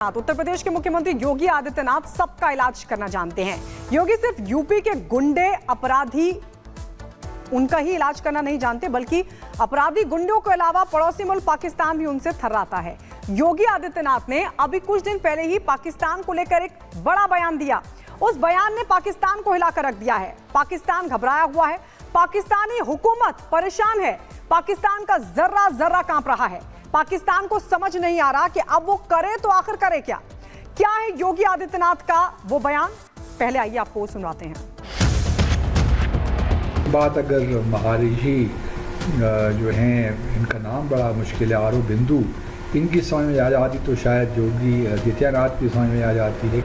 उत्तर प्रदेश के मुख्यमंत्री योगी आदित्यनाथ सबका इलाज करना जानते हैं। योगी सिर्फ यूपी के गुंडे अपराधी उनका ही इलाज करना नहीं जानते, बल्कि अपराधी गुंडों के अलावा पड़ोसी मुल्क पाकिस्तान भी उनसे थर्राता है। योगी आदित्यनाथ ने अभी कुछ दिन पहले ही पाकिस्तान को लेकर एक बड़ा बयान दिया। उस बयान ने पाकिस्तान को हिलाकर रख दिया है। पाकिस्तान घबराया हुआ है, पाकिस्तानी हुकूमत परेशान है, पाकिस्तान का जर्रा जर्रा कांप रहा है। पाकिस्तान को समझ नहीं आ रहा कि अब वो करे तो आखिर करे क्या। क्या है योगी आदित्यनाथ का वो बयान, पहले आइए आपको सुनवाते हैं। बात अगर महर्षि जो हैं, इनका नाम बड़ा मुश्किल है, औरोबिंदु, इनकी समझ में आ जाती तो शायद योगी आदित्यनाथ की समझ में आ जाती है।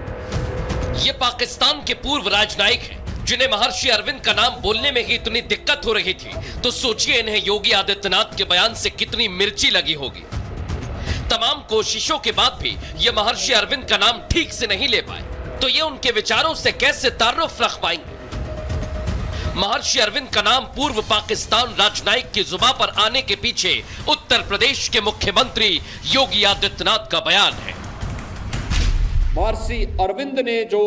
ये पाकिस्तान के पूर्व राजनयिक हैं, जिन्हें महर्षि अरविंद का नाम बोलने में ही इतनी दिक्कत हो रही थी, तो सोचिए इन्हें योगी आदित्यनाथ के बयान से कितनी मिर्ची लगी होगी। तमाम कोशिशों के बाद भी ये महर्षि अरविंद का नाम ठीक से नहीं ले पाए, तो ये उनके विचारों से कैसे तारुफ रख पाएंगे। महर्षि अरविंद का नाम पूर्व पाकिस्तान राजनयिक की जुबान पर आने के पीछे उत्तर प्रदेश के मुख्यमंत्री योगी आदित्यनाथ का बयान है। महर्षि अरविंद ने जो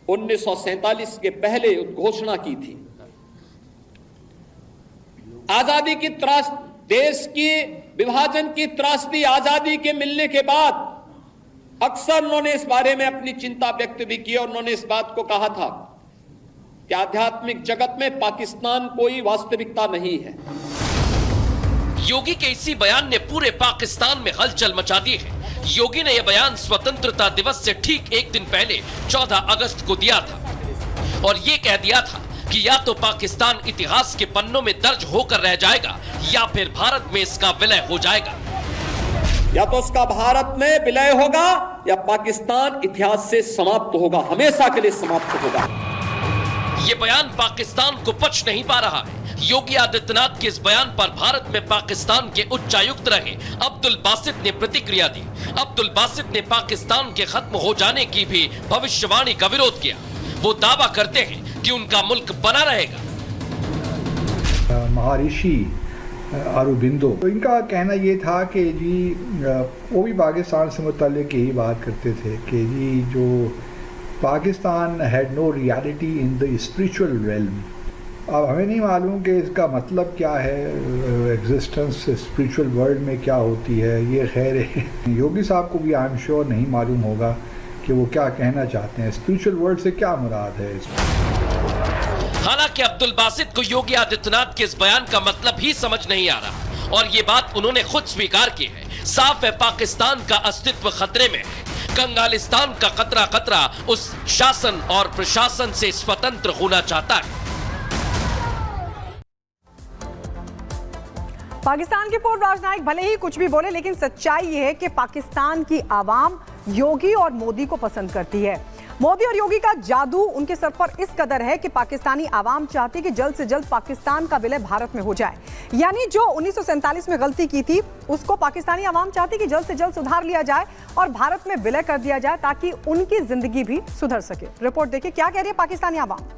1947 के पहले घोषणा की थी, आजादी की त्रासदी, देश की विभाजन की त्रासदी आजादी के मिलने के बाद अक्सर उन्होंने इस बारे में अपनी चिंता व्यक्त भी की और उन्होंने इस बात को कहा था कि आध्यात्मिक जगत में पाकिस्तान कोई वास्तविकता नहीं है। योगी के इसी बयान ने पूरे पाकिस्तान में हलचल मचा दी है। योगी ने यह बयान स्वतंत्रता दिवस से ठीक एक दिन पहले 14 अगस्त को दिया था और यह कह दिया था कि या तो पाकिस्तान इतिहास के पन्नों में दर्ज होकर रह जाएगा या फिर भारत में इसका विलय हो जाएगा। या तो उसका भारत में विलय होगा या पाकिस्तान इतिहास से समाप्त होगा, हमेशा के लिए समाप्त होगा। ये बयान पाकिस्तान को पच नहीं पा रहा है। योगी आदित्यनाथ के इस बयान पर भारत में पाकिस्तान के उच्चायुक्त रहे अब्दुल बासित ने प्रतिक्रिया दी। अब्दुल बासित ने पाकिस्तान के खत्म हो जाने की भी भविष्यवाणी का विरोध किया। वो दावा करते हैं कि उनका मुल्क बना रहेगा। महर्षि औरोबिंदु, तो इनका कहना ये था कि जी वो भी पाकिस्तान से मुतल्लिक यही बात करते थे कि जी जो Pakistan had no reality in the spiritual realm. अब हमें नहीं मालूम कि इसका मतलब क्या है, एग्जिस्टेंस स्पिरिचुअल वर्ल्ड में क्या होती है। ये खैर है, योगी साहब को भी आई एम श्योर नहीं मालूम होगा कि वो क्या कहना चाहते हैं, स्पिरिचुअल वर्ल्ड से क्या मुराद है। हालांकि अब्दुल बासित को योगी आदित्यनाथ के इस बयान का मतलब ही समझ नहीं आ रहा और ये बात उन्होंने खुद स्वीकार की है। साफ है पाकिस्तान का अस्तित्व खतरे में है। कंगालिस्तान का खतरा उस शासन और प्रशासन से स्वतंत्र होना चाहता है। पाकिस्तान के पूर्व राजनयिक भले ही कुछ भी बोले, लेकिन सच्चाई यह है कि पाकिस्तान की आवाम योगी और मोदी को पसंद करती है। मोदी और योगी का जादू उनके सर पर इस कदर है कि पाकिस्तानी आवाम चाहती कि जल्द से जल्द पाकिस्तान का विलय भारत में हो जाए। यानी जो 1947 में गलती की थी उसको पाकिस्तानी आवाम चाहती कि जल्द से जल्द सुधार लिया जाए और भारत में विलय कर दिया जाए ताकि उनकी जिंदगी भी सुधर सके। रिपोर्ट देखिए क्या कह रही है पाकिस्तानी आवाम।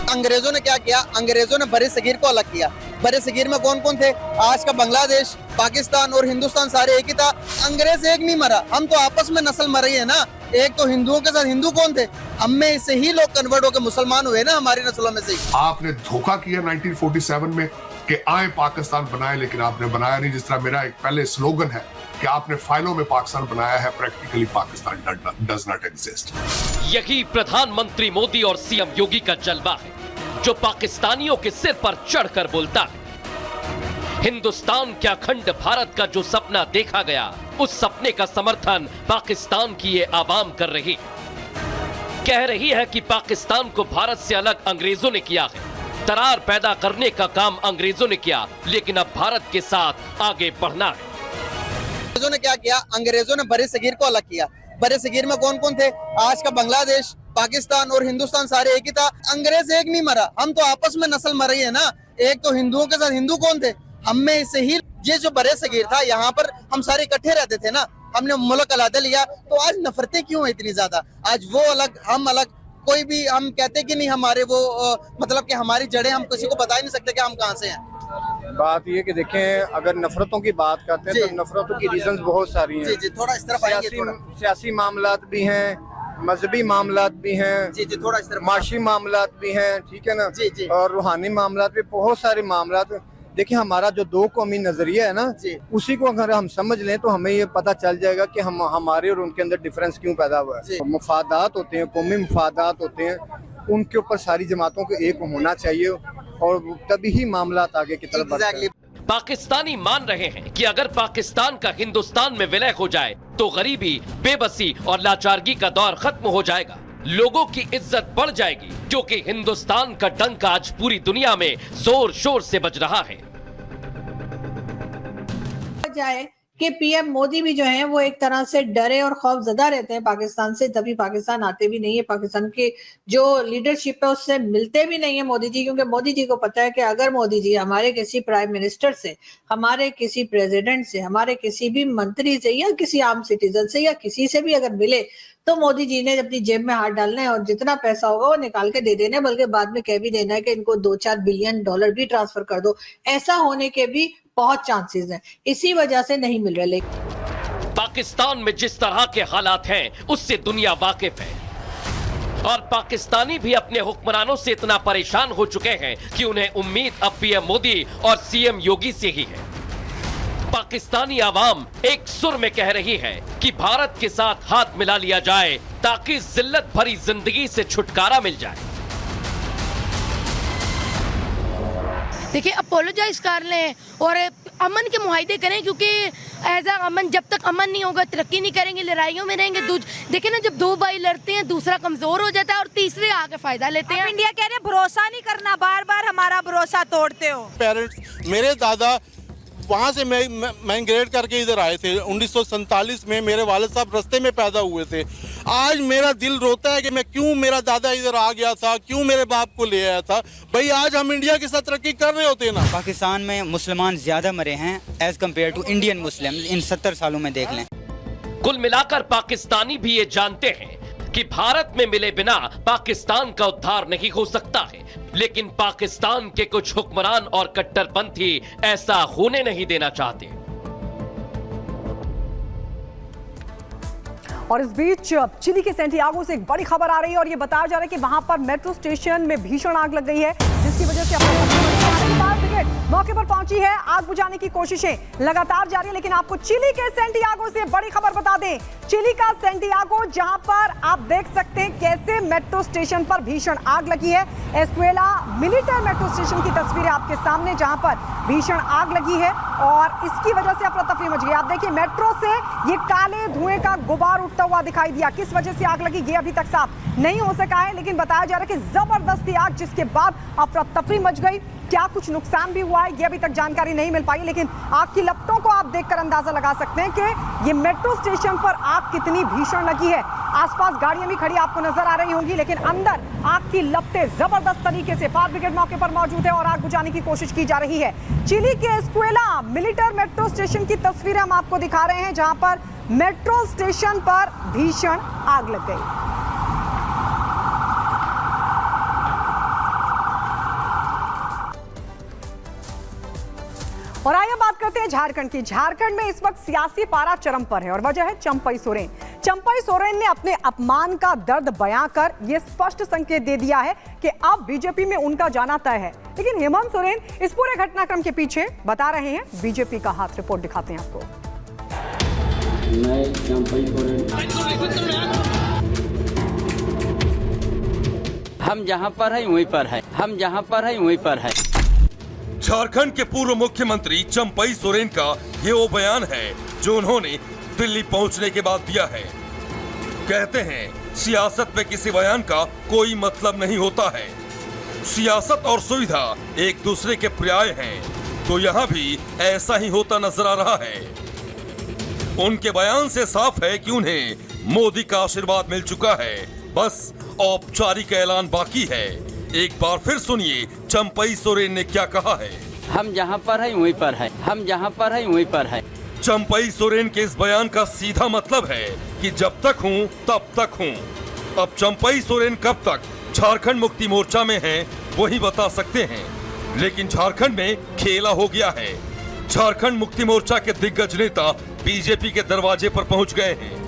अंग्रेजों ने क्या किया, अंग्रेजों ने बड़े सगीर को अलग किया। बड़े सगीर में कौन कौन थे? आज का बांग्लादेश, पाकिस्तान और हिंदुस्तान सारे एक ही था। अंग्रेज एक नहीं मरा, हम तो आपस में नस्ल मर रही है ना। एक तो हिंदुओं के साथ हिंदू कौन थे? हम में से ही लोग कन्वर्ट होकर मुसलमान हुए ना, हमारी नस्लों में से ही। आपने धोखा किया 1947 में कि आए पाकिस्तान बनाए, लेकिन आपने बनाया नहीं। जिस तरह मेरा एक पहले स्लोगन है कि आपने फाइलों में पाकिस्तान बनाया है, practically Pakistan does not exist. यही प्रधानमंत्री मोदी और सीएम योगी का जलवा है, जो पाकिस्तानियों के सिर पर चढ़कर बोलता है। हिंदुस्तान क्या अखंड भारत का जो सपना देखा गया, उस सपने का समर्थन पाकिस्तान की ये आवाम कर रही है। कह रही है कि पाकिस्तान को भारत से अलग अंग्रेजों ने किया है। दरार पैदा करने का काम अंग्रेजों ने किया, लेकिन अब भारत के साथ आगे बढ़ना है। अंग्रेजों ने क्या किया, अंग्रेजों ने बड़े सगीर को अलग किया। बड़े सगीर में कौन कौन थे? आज का बांग्लादेश, पाकिस्तान और हिंदुस्तान सारे एक ही था। अंग्रेज एक नहीं मरा, हम तो आपस में नस्ल मर रही है ना। एक तो हिंदुओं के साथ हिंदू कौन थे? हम में से ही ये जो बड़े सगीर था, यहाँ पर हम सारे इकट्ठे रहते थे ना। हमने मुल्क अलग लिया, तो आज नफरतें क्यों है इतनी ज्यादा? आज वो अलग हम अलग, कोई भी हम कहते कि नहीं हमारे वो मतलब कि हमारी जड़ें हम किसी को बता ही नहीं सकते कि हम कहाँ से हैं। बात ये कि देखें, अगर नफरतों की बात करते हैं जी। तो नफरतों की रीजंस बहुत सारी जी हैं। जी, थोड़ा इस तरफ आएंगे, थोड़ा सियासी मामलात भी हैं, मजहबी मामलात भी हैं, जी जी, थोड़ा इस तरफ माशी मामलात भी हैं, ठीक है ना, जी, जी। और रूहानी मामलात भी, बहुत सारे मामलात। देखिए, हमारा जो दो कौमी नजरिया है ना, जी। उसी को अगर हम समझ लें तो हमें ये पता चल जाएगा कि हम हमारे और उनके अंदर डिफरेंस क्यों पैदा हुआ जी। है। मुफादात होते हैं, कौमी मुफादात होते हैं, उनके ऊपर सारी जमातों को एक होना चाहिए और तभी ही मामलात आगे की तरफ बढ़ते हैं। पाकिस्तानी मान रहे हैं कि अगर पाकिस्तान का हिंदुस्तान में विलय हो जाए तो गरीबी, बेबसी और लाचारगी का दौर खत्म हो जाएगा, लोगों की इज्जत बढ़ जाएगी, क्योंकि हिंदुस्तान का डंक आज पूरी दुनिया में जोर शोर से बज रहा है। जाए कि पीएम मोदी भी जो हैं वो एक तरह से डरे और खौफजदा रहते हैं पाकिस्तान से, तभी पाकिस्तान आते भी नहीं है, पाकिस्तान की जो लीडरशिप है उससे मिलते भी नहीं है मोदी जी, क्योंकि मोदी जी को पता है कि अगर मोदी जी हमारे किसी प्राइम मिनिस्टर से, हमारे किसी प्रेसिडेंट से, हमारे किसी भी मंत्री से या किसी आम सिटीजन से या किसी से भी अगर मिले तो मोदी जी ने अपनी जेब में हाथ डालना है और जितना पैसा होगा वो निकाल के दे देना है, बल्कि बाद में कह भी देना है कि इनको 2-4 बिलियन डॉलर भी ट्रांसफर कर दो। ऐसा होने के भी बहुत चांसेस हैं, इसी वजह से नहीं मिल रहे। लेकिन पाकिस्तान में जिस तरह के हालात हैं उससे दुनिया वाकिफ है और पाकिस्तानी भी अपने हुक्मरानों से इतना परेशान हो चुके हैं कि उन्हें उम्मीद अब पीएम मोदी और सीएम योगी से ही है। पाकिस्तानी आवाम एक सुर में कह रही है कि भारत के साथ हाथ मिला लिया जाए ताकि जिल्लत भरी जिंदगी से छुटकारा मिल जाए। देखिए, अपोलोजाइज कर लें और अमन के मुआहदे करें, क्योंकि एज अमन, जब तक अमन नहीं होगा तरक्की नहीं करेंगे, लड़ाइयों में रहेंगे। देखिए ना, जब दो भाई लड़ते हैं दूसरा कमजोर हो जाता है और तीसरे आके फायदा लेते हैं। इंडिया कह रहे भरोसा नहीं करना, बार बार हमारा भरोसा तोड़ते हो। पेरेंट्स, मेरे दादा वहाँ से माइग्रेट करके इधर आए थे 1947 में, मेरे वालिद साहब रास्ते में पैदा हुए थे। आज मेरा दिल रोता है कि मैं क्यों मेरा दादा इधर आ गया था, क्यों मेरे बाप को ले आया था। भाई आज हम इंडिया के साथ तरक्की कर रहे होते ना। पाकिस्तान में मुसलमान ज्यादा मरे हैं as compare to Indian Muslim in 70 सालों में, देख लें। कुल मिलाकर पाकिस्तानी भी ये जानते हैं कि भारत में मिले बिना पाकिस्तान का उद्धार नहीं हो सकता है, लेकिन पाकिस्तान के कुछ हुक्मरान और कट्टरपंथी ऐसा होने नहीं देना चाहते। और इस बीच चिली के सैंटियागो से एक बड़ी खबर आ रही है और ये बताया जा रहा है कि वहां पर मेट्रो स्टेशन में भीषण आग लग गई है, जिसकी वजह से फायर ब्रिगेड मौके पर पहुंची है। आग बुझाने की कोशिशें लगातार जारी है, लेकिन आपको चिली के सैंटियागो से बड़ी खबर बता दें। चिली का सैंटियागो, जहां पर आप देख सकते हैं कैसे मेट्रो स्टेशन पर भीषण आग लगी है। एस्कुएला मिलिटर मेट्रो स्टेशन की तस्वीरें आपके सामने, जहां पर भीषण आग लगी है और इसकी वजह से अफरा तफरी मच गई। आप देखिए, मेट्रो से ये काले धुएं का गुबार उठता हुआ दिखाई दिया। किस वजह से आग लगी ये अभी तक साफ नहीं हो सका है, लेकिन बताया जा रहा है कि जबरदस्ती आग, जिसके बाद अफरा तफरी मच गई। क्या कुछ नुकसान भी हुआ है ये अभी तक जानकारी नहीं मिल पाई, लेकिन आग की लपटों को आप देखकर अंदाजा लगा सकते हैं कि ये मेट्रो स्टेशन पर आग कितनी भीषण लगी है। आसपास गाड़ियां भी खड़ी आपको नजर आ रही होंगी, लेकिन अंदर आग की लपटें जबरदस्त तरीके से। फायर ब्रिगेड मौके पर मौजूद है और आग बुझाने की कोशिश की जा रही है। चिली के एस्कुएला मिलिटर मेट्रो स्टेशन की तस्वीरें हम आपको दिखा रहे हैं, जहां पर मेट्रो स्टेशन पर भीषण आग लग गई। और आइए बात करते हैं झारखंड की। झारखंड में इस वक्त सियासी पारा चरम पर है और वजह है चंपई सोरेन। चंपई सोरेन ने अपने अपमान का दर्द बयां कर यह स्पष्ट संकेत दे दिया है कि अब बीजेपी में उनका जाना तय है। लेकिन हेमंत सोरेन इस पूरे घटनाक्रम के पीछे बता रहे हैं बीजेपी का हाथ। रिपोर्ट दिखाते हैं आपको। हम जहां पर है वहीं पर है, हम जहां पर है वहीं पर है। झारखंड के पूर्व मुख्यमंत्री चंपई सोरेन का ये वो बयान है जो उन्होंने दिल्ली पहुंचने के बाद दिया है। कहते हैं सियासत में किसी बयान का कोई मतलब नहीं होता है। सियासत और सुविधा एक दूसरे के पर्याय हैं, तो यहाँ भी ऐसा ही होता नजर आ रहा है। उनके बयान से साफ है कि उन्हें मोदी का आशीर्वाद मिल चुका है, बस औपचारिक ऐलान बाकी है। एक बार फिर सुनिए चंपई सोरेन ने क्या कहा है। हम जहां पर है वहीं पर है, हम जहां पर है वहीं पर है। चंपई सोरेन के इस बयान का सीधा मतलब है कि जब तक हूं तब तक हूं। अब चंपई सोरेन कब तक झारखंड मुक्ति मोर्चा में हैं, वही बता सकते हैं। लेकिन झारखंड में खेला हो गया है। झारखंड मुक्ति मोर्चा के दिग्गज नेता बीजेपी के दरवाजे पर पहुंच गए हैं।